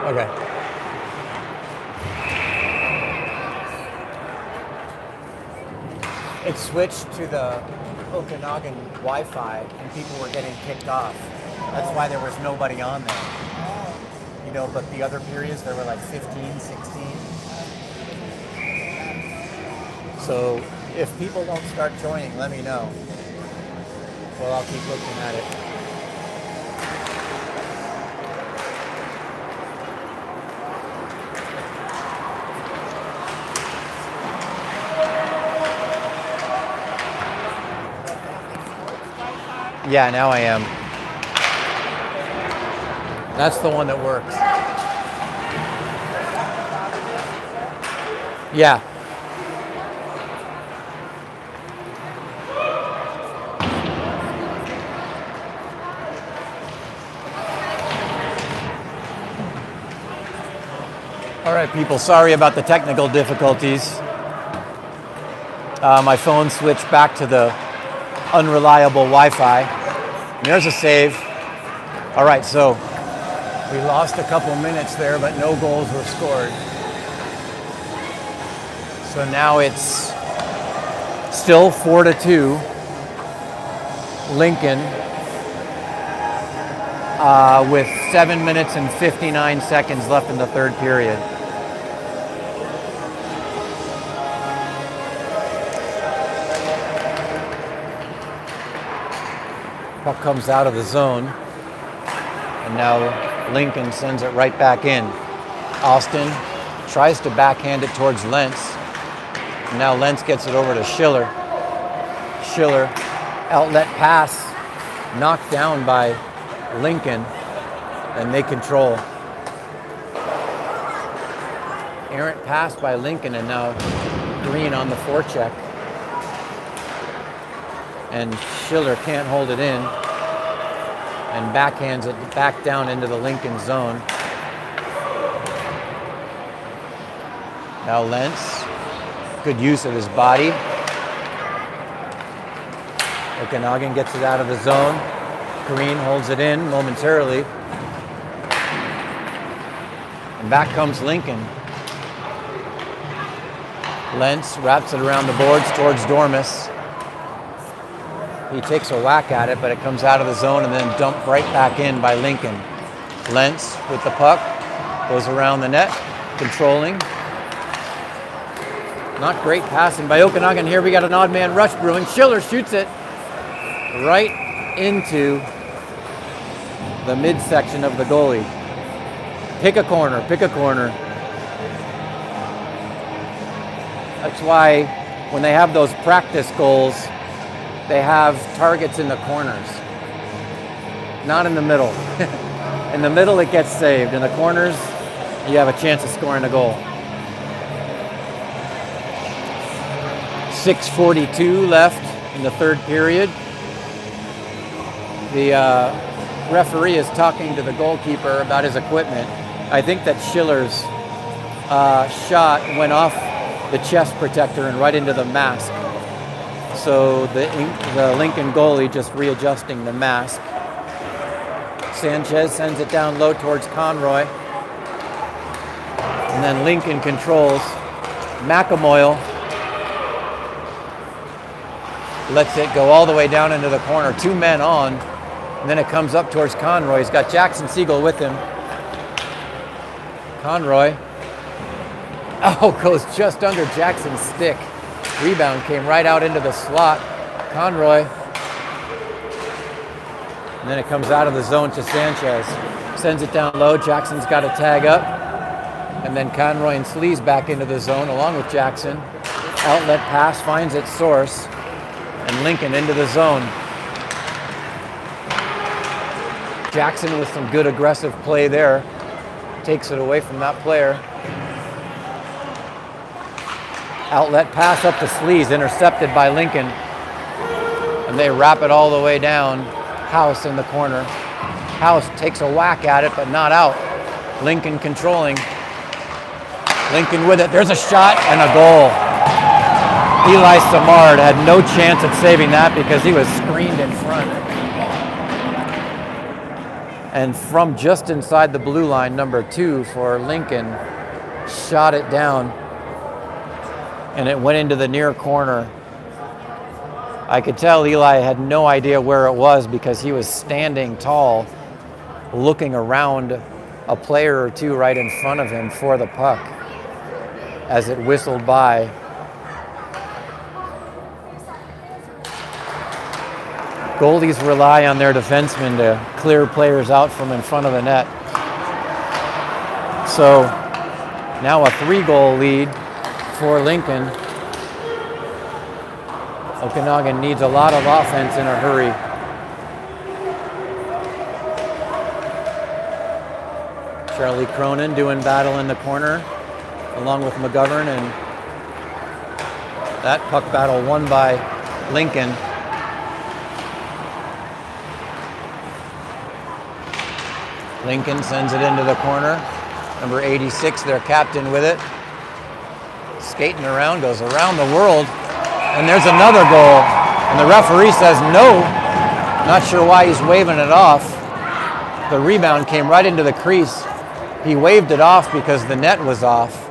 Okay. It switched to the Okanagan Wi-Fi and people were getting kicked off. That's why there was nobody on there. You know, but the other periods there were like 15, 16. So if people don't start joining, let me know. Well, I'll keep looking at it. Yeah, now I am. That's the one that works. Yeah. All right, people, sorry about the technical difficulties. My phone switched back to the unreliable Wi-Fi. There's a save. All right, so we lost a couple minutes there, but no goals were scored. So now it's still 4-2. Lincoln with 7 minutes and 59 seconds left in the third period. Puck comes out of the zone, and now Lincoln sends it right back in. Austin tries to backhand it towards Lentz. And now Lentz gets it over to Schiller. Schiller, outlet pass, knocked down by Lincoln, and they control. Errant pass by Lincoln, and now Green on the forecheck. And Schiller can't hold it in and backhands it back down into the Lincoln zone. Now Lentz, good use of his body. Okanagan gets it out of the zone. Green holds it in momentarily. And back comes Lincoln. Lentz wraps it around the boards towards Dormus. He takes a whack at it, but it comes out of the zone and then dumped right back in by Lincoln. Lentz with the puck, goes around the net, controlling. Not great passing by Okanagan here. We got an odd man rush brewing. Schiller shoots it right into the midsection of the goalie. Pick a corner, pick a corner. That's why when they have those practice goals, they have targets in the corners, not in the middle. In the middle, it gets saved. In the corners, you have a chance of scoring a goal. 6:42 left in the third period. The referee is talking to the goalkeeper about his equipment. I think that Schiller's shot went off the chest protector and right into the mask. So the Lincoln goalie just readjusting the mask. Sanchez sends it down low towards Conroy. And then Lincoln controls. McAmoyle lets it go all the way down into the corner. 2 men on. And then it comes up towards Conroy. He's got Jackson Siegel with him. Conroy. Oh, goes just under Jackson's stick. Rebound came right out into the slot. Conroy. And then it comes out of the zone to Sanchez. Sends it down low. Jackson's got to tag up. And then Conroy and Sleaze back into the zone along with Jackson. Outlet pass finds its source. And Lincoln into the zone. Jackson with some good aggressive play there. Takes it away from that player. Outlet pass up to Sleaze, intercepted by Lincoln. And they wrap it all the way down. House in the corner. House takes a whack at it, but not out. Lincoln controlling. Lincoln with it. There's a shot and a goal. Eli Samard had no chance at saving that because he was screened in front. And from just inside the blue line, number 2 for Lincoln shot it down, and it went into the near corner. I could tell Eli had no idea where it was because he was standing tall, looking around a player or two right in front of him for the puck as it whistled by. Goalies rely on their defensemen to clear players out from in front of the net. So now a 3-goal lead for Lincoln. Okanagan needs a lot of offense in a hurry. Charlie Cronin doing battle in the corner along with McGovern, and that puck battle won by Lincoln. Lincoln sends it into the corner. Number 86, their captain, with it. Skating around, goes around the world, and there's another goal. And the referee says no. Not sure why he's waving it off. The rebound came right into the crease. He waved it off because the net was off.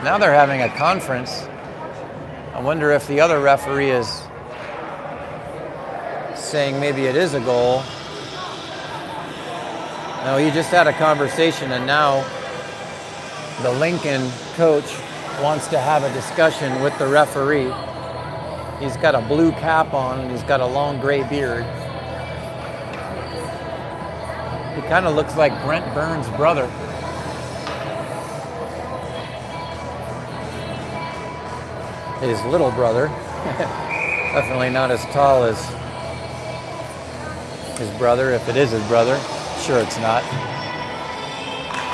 Now they're having a conference. I wonder if the other referee is saying maybe it is a goal. No, he just had a conversation, and now the Lincoln coach wants to have a discussion with the referee. He's got a blue cap on, and he's got a long gray beard. He kind of looks like Brent Burns' brother. His little brother. Definitely not as tall as his brother, if it is his brother. Sure it's not.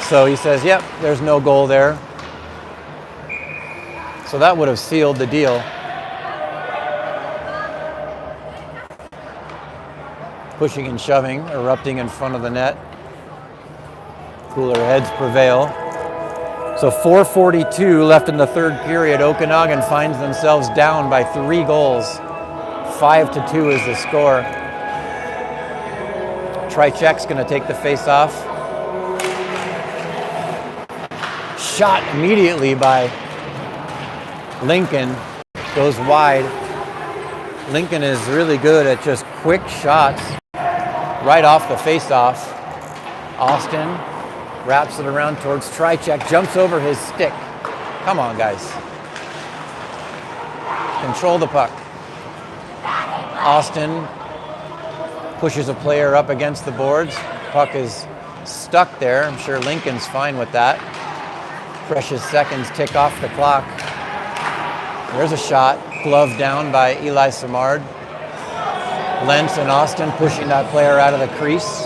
So he says, yep, there's no goal there. So that would have sealed the deal. Pushing and shoving, erupting in front of the net. Cooler heads prevail. So 4:42 left in the third period. Okanagan finds themselves down by 3 goals. 5-2 is the score. Trychek's going to take the face-off. Shot immediately by Lincoln. Goes wide. Lincoln is really good at just quick shots right off the face-off. Austin wraps it around towards Trychek. Jumps over his stick. Come on, guys. Control the puck. Austin pushes a player up against the boards. Puck is stuck there. I'm sure Lincoln's fine with that. Precious seconds tick off the clock. There's a shot. Glove down by Eli Simard. Lentz and Austin pushing that player out of the crease.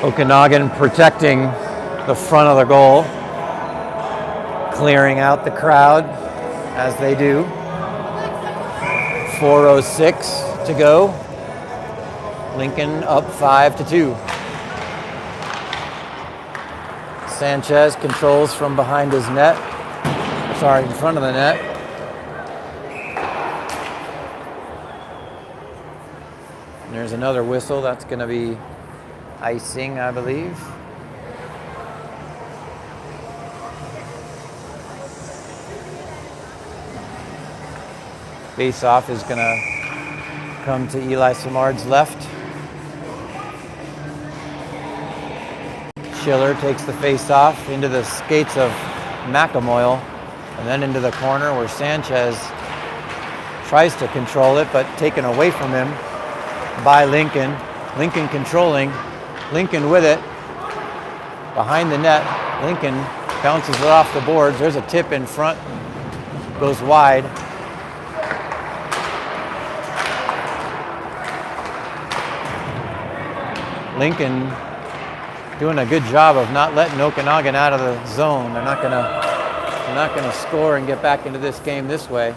Okanagan protecting the front of the goal. Clearing out the crowd, as they do. 4:06 to go. Lincoln up 5-2. Sanchez controls from behind his net. Sorry, in front of the net. And there's another whistle. That's going to be icing, I believe. Face-off is going to come to Eli Simard's left. Schiller takes the face-off into the skates of McAmoyle, and then into the corner where Sanchez tries to control it, but taken away from him by Lincoln. Lincoln controlling. Lincoln with it. Behind the net. Lincoln bounces it off the boards. There's a tip in front. Goes wide. Lincoln doing a good job of not letting Okanagan out of the zone. They're not gonna score and get back into this game this way.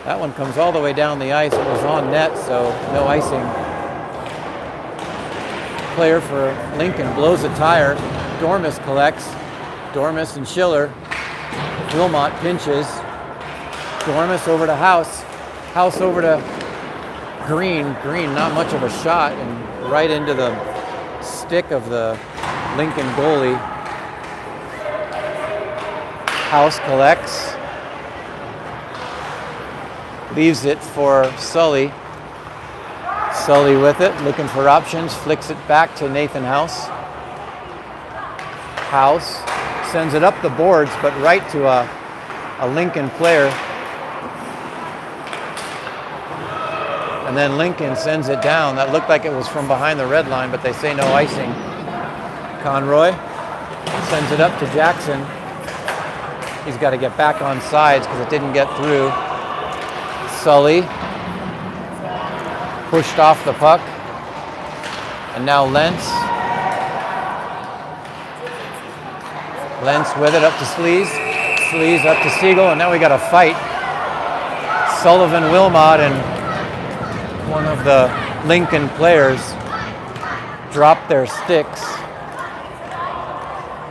That one comes all the way down the ice. It was on net, so no icing. Player for Lincoln blows a tire. Dormus collects. Dormus and Schiller. Wilmot pinches. Dormus over to House. House over to Green, not much of a shot, and right into the stick of the Lincoln goalie. House collects. Leaves it for Sully. Sully with it, looking for options, flicks it back to Nathan House. House sends it up the boards, but right to a Lincoln player. And then Lincoln sends it down. That looked like it was from behind the red line, but they say no icing. Conroy sends it up to Jackson. He's got to get back on sides because it didn't get through. Sully pushed off the puck. And now Lentz. Lentz with it up to Sleaze. Sleaze up to Siegel, and now we got a fight. Sullivan, Wilmot, and one of the Lincoln players dropped their sticks.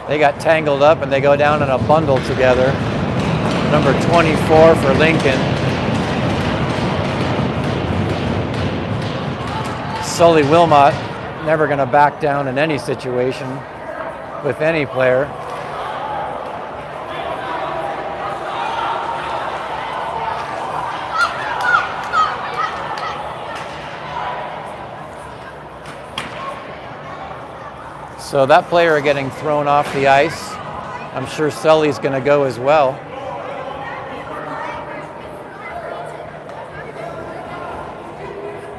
They got tangled up and they go down in a bundle together. Number 24 for Lincoln. Sully Wilmot, never going to back down in any situation with any player. So that player getting thrown off the ice. I'm sure Sully's going to go as well.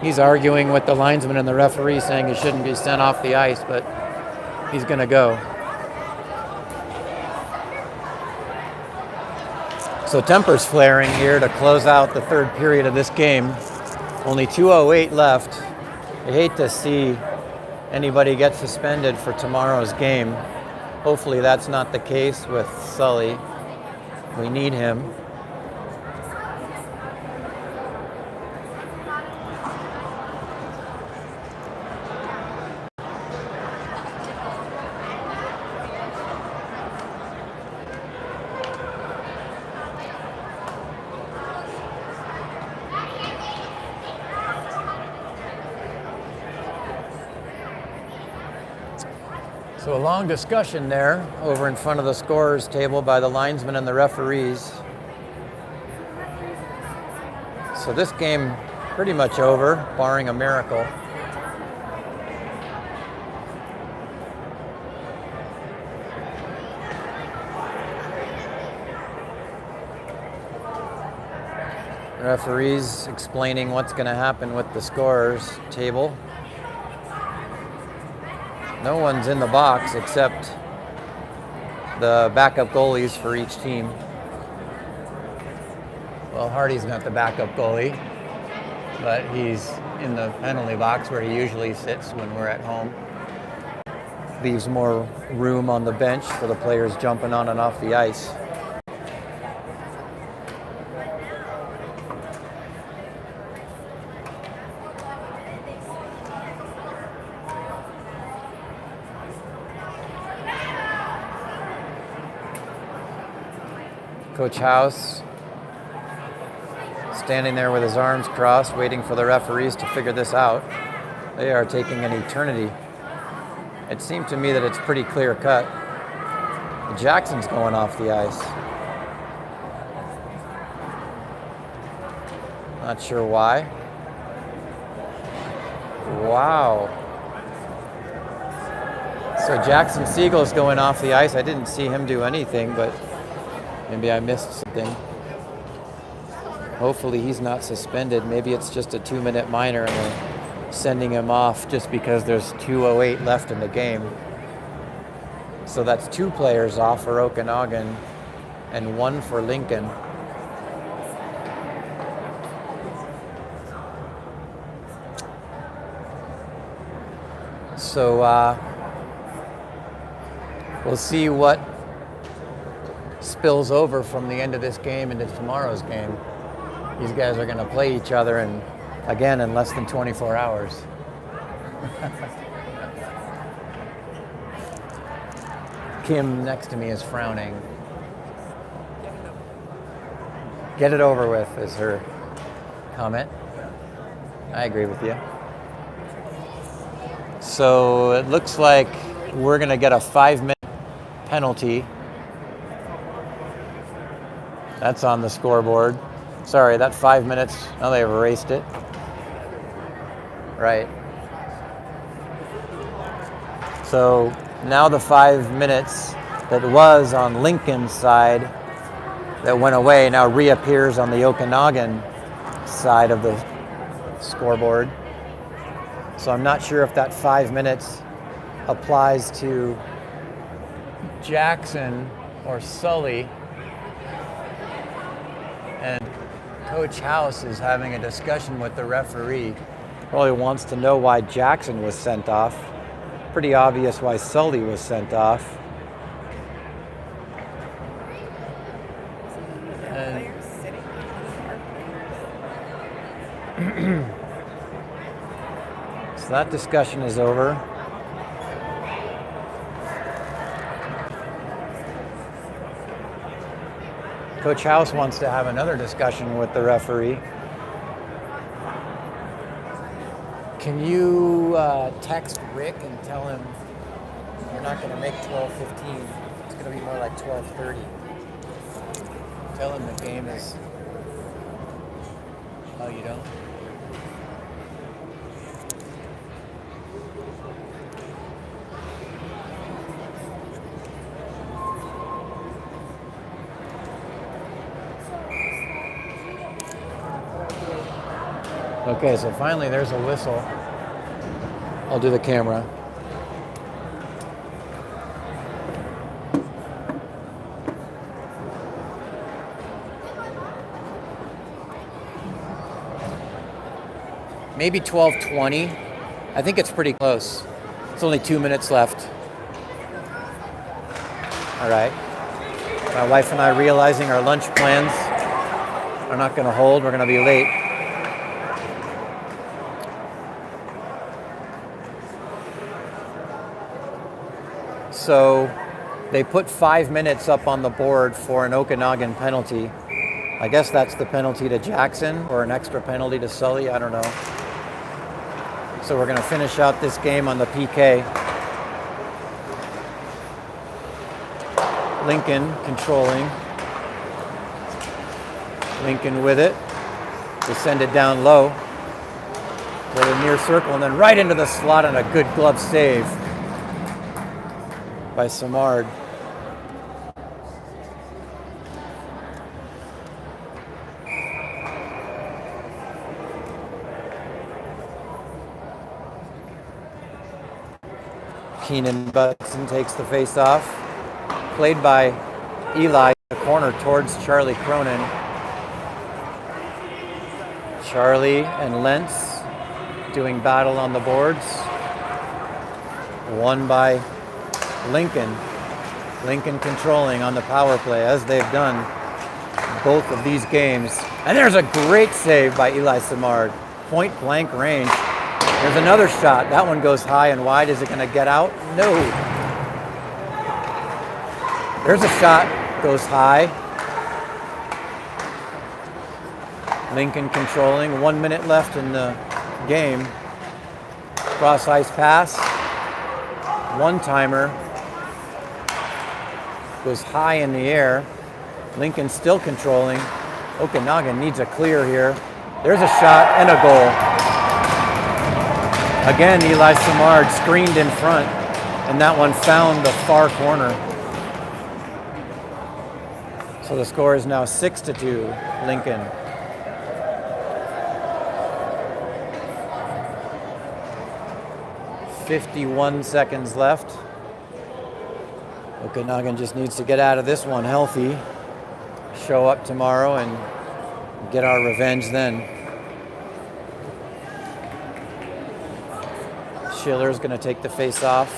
He's arguing with the linesman and the referee, saying he shouldn't be sent off the ice, but he's going to go. So tempers flaring here to close out the third period of this game. Only 2:08 left. I hate to see anybody get suspended for tomorrow's game. Hopefully that's not the case with Sully. We need him. So a long discussion there over in front of the scorers table by the linesmen and the referees. So this game pretty much over, barring a miracle. Referees explaining what's going to happen with the scorers table. No one's in the box except the backup goalies for each team. Well, Hardy's not the backup goalie, but he's in the penalty box where he usually sits when we're at home. Leaves more room on the bench for the players jumping on and off the ice. Coach House standing there with his arms crossed, waiting for the referees to figure this out. They are taking an eternity. It seemed to me that it's pretty clear cut. Jackson's going off the ice. Not sure why. Wow. So Jackson Siegel's going off the ice. I didn't see him do anything, but maybe I missed something. Hopefully he's not suspended. Maybe it's just a 2-minute minor and they're sending him off just because there's 2:08 left in the game. So that's 2 players off for Okanagan and 1 for Lincoln. So we'll see what spills over from the end of this game into tomorrow's game. These guys are going to play each other in less than 24 hours. Kim next to me is frowning. Get it over with is her comment. I agree with you. So it looks like we're going to get a 5-minute penalty. That's on the scoreboard. Sorry, that 5 minutes. Now they've erased it. Right. So now the 5 minutes that was on Lincoln's side that went away now reappears on the Okanagan side of the scoreboard. So I'm not sure if that 5 minutes applies to Jackson or Sully. And Coach House is having a discussion with the referee. Probably wants to know why Jackson was sent off. Pretty obvious why Sully was sent off. So that discussion is over. Coach House wants to have another discussion with the referee. Can you text Rick and tell him you're not going to make 12:15? It's going to be more like 12:30. Tell him the game is... Oh, you don't? Okay, so finally there's a whistle. I'll do the camera. Maybe 12:20. I think it's pretty close. It's only 2 minutes left. All right. My wife and I realizing our lunch plans are not going to hold. We're going to be late. So they put 5 minutes up on the board for an Okanagan penalty. I guess that's the penalty to Jackson or an extra penalty to Sully. I don't know. So we're going to finish out this game on the PK. Lincoln controlling. Lincoln with it. They send it down low to the near circle and then right into the slot on a good glove save by Simard. Keenan Butson takes the face off. Played by Eli, the corner towards Charlie Cronin. Charlie and Lentz doing battle on the boards. Won by Lincoln. Lincoln controlling on the power play as they've done both of these games. And there's a great save by Eli Simard. Point blank range. There's another shot. That one goes high and wide. Is it going to get out? No. There's a shot. Goes high. Lincoln controlling. 1 minute left in the game. Cross ice pass. One timer. Goes high in the air. Lincoln still controlling. Okanagan needs a clear here. There's a shot and a goal. Again, Eli Simard screened in front, and that one found the far corner. So the score is now 6-2, Lincoln. .51 seconds left. Okanagan just needs to get out of this one healthy. Show up tomorrow and get our revenge then. Schiller's going to take the face off.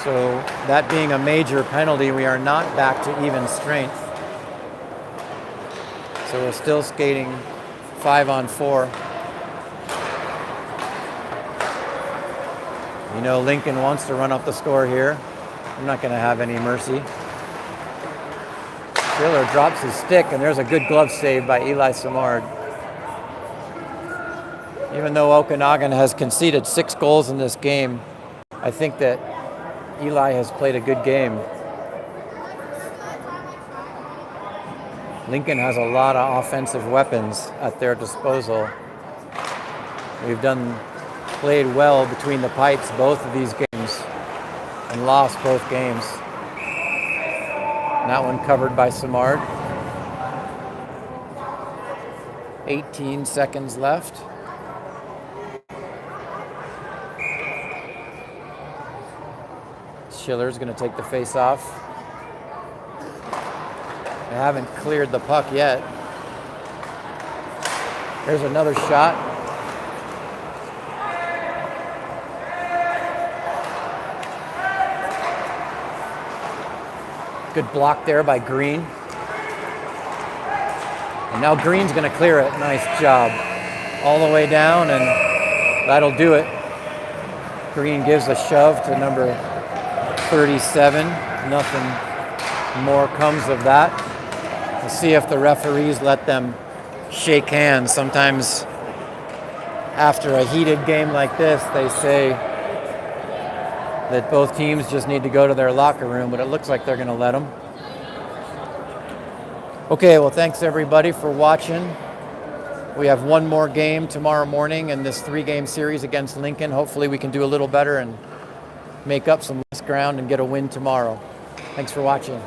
So that being a major penalty, we are not back to even strength. So we're still skating 5-on-4. You know, Lincoln wants to run up the score here. I'm not going to have any mercy. Schiller drops his stick, and there's a good glove save by Eli Simard. Even though Okanagan has conceded 6 goals in this game, I think that Eli has played a good game. Lincoln has a lot of offensive weapons at their disposal. We've played well between the pipes both of these games and lost both games. And that one covered by Simard. 18 seconds left. Schiller's going to take the face off. They haven't cleared the puck yet. There's another shot. Good block there by Green. And now Green's going to clear it. Nice job. All the way down, and that'll do it. Green gives a shove to number 37. Nothing more comes of that. We'll see if the referees let them shake hands. Sometimes after a heated game like this, they say that both teams just need to go to their locker room, but it looks like they're going to let them. Okay, well, thanks everybody for watching. We have one more game tomorrow morning in this 3-game series against Lincoln. Hopefully we can do a little better and make up some lost ground and get a win tomorrow. Thanks for watching.